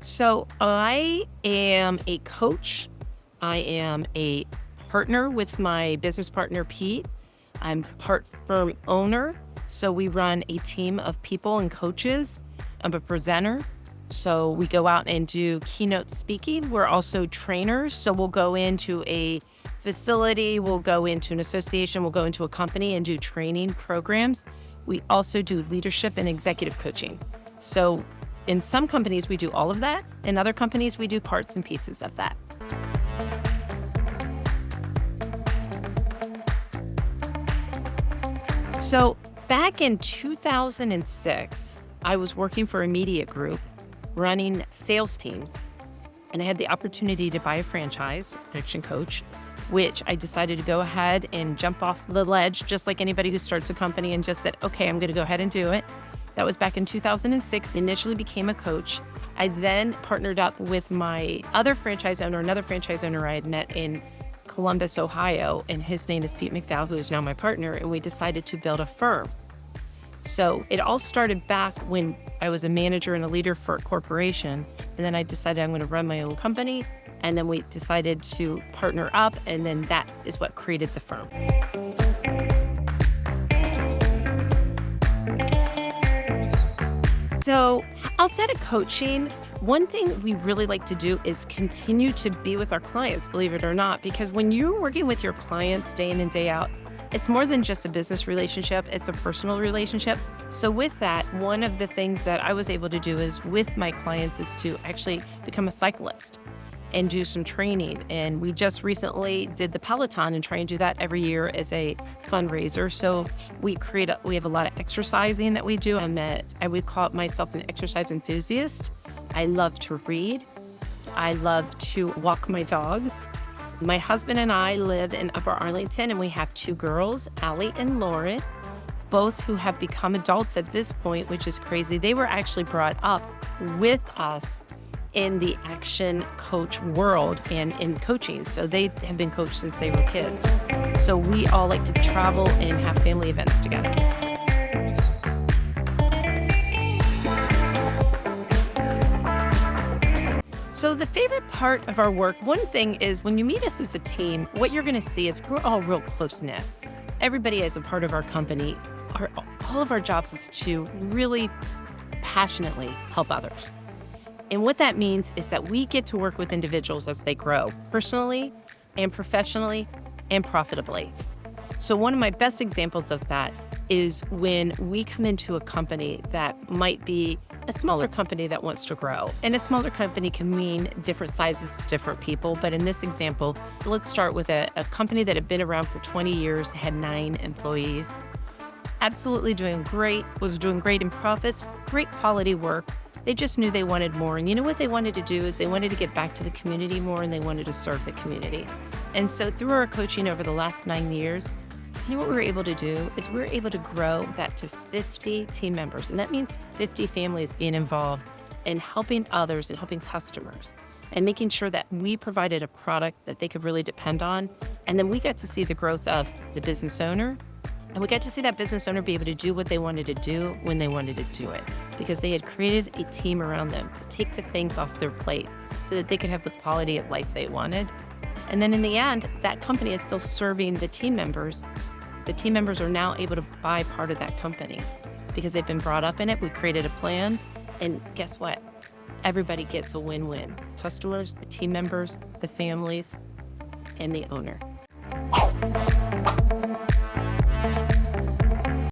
So I am a coach. I am a partner with my business partner, Pete. I'm part firm owner. So we run a team of people and coaches. I'm a presenter. So we go out and do keynote speaking. We're also trainers. So we'll go into a facility, we'll go into an association, we'll go into a company and do training programs. We also do leadership and executive coaching. So in some companies, we do all of that. In other companies, we do parts and pieces of that. So back in 2006, I was working for a media group running sales teams, and I had the opportunity to buy a franchise, ActionCOACH, which I decided to go ahead and jump off the ledge, just like anybody who starts a company, and just said, okay, I'm going to go ahead and do it. That was back in 2006, initially became a coach. I then partnered up with my other franchise owner, another franchise owner I had met in Columbus, Ohio, and his name is Pete McDowell, who is now my partner, and we decided to build a firm. So it all started back when I was a manager and a leader for a corporation, and then I decided I'm going to run my own company, and then we decided to partner up, and then that is what created the firm. So outside of coaching, one thing we really like to do is continue to be with our clients, believe it or not, because when you're working with your clients day in and day out, it's more than just a business relationship, it's a personal relationship. So with that, one of the things that I was able to do is with my clients is to actually become a cyclist and do some training. And we just recently did the Peloton and try and do that every year as a fundraiser. So we have a lot of exercising that we do. I would call myself an exercise enthusiast. I love to read. I love to walk my dogs. My husband and I live in Upper Arlington, and we have two girls, Allie and Lauren, both who have become adults at this point, which is crazy. They were actually brought up with us in the Action Coach world and in coaching. So they have been coached since they were kids. So we all like to travel and have family events together. So the favorite part of our work, one thing is when you meet us as a team, what you're going to see is we're all real close-knit. Everybody is a part of our company. All of our jobs is to really passionately help others. And what that means is that we get to work with individuals as they grow, personally and professionally and profitably. So one of my best examples of that is when we come into a company that might be a smaller company that wants to grow. And a smaller company can mean different sizes to different people. But in this example, let's start with a company that had been around for 20 years, had 9 employees. Absolutely doing great, was doing great in profits, great quality work. They just knew they wanted more. And you know what they wanted to do is they wanted to get back to the community more, and they wanted to serve the community. And so through our coaching over the last 9 years, you know what we were able to do is we were able to grow that to 50 team members. And that means 50 families being involved in helping others and helping customers and making sure that we provided a product that they could really depend on. And then we got to see the growth of the business owner. And we got to see that business owner be able to do what they wanted to do when they wanted to do it, because they had created a team around them to take the things off their plate so that they could have the quality of life they wanted. And then in the end, that company is still serving the team members. The team members are now able to buy part of that company because they've been brought up in it. We created a plan, and guess what? Everybody gets a win-win. Customers, the team members, the families, and the owner.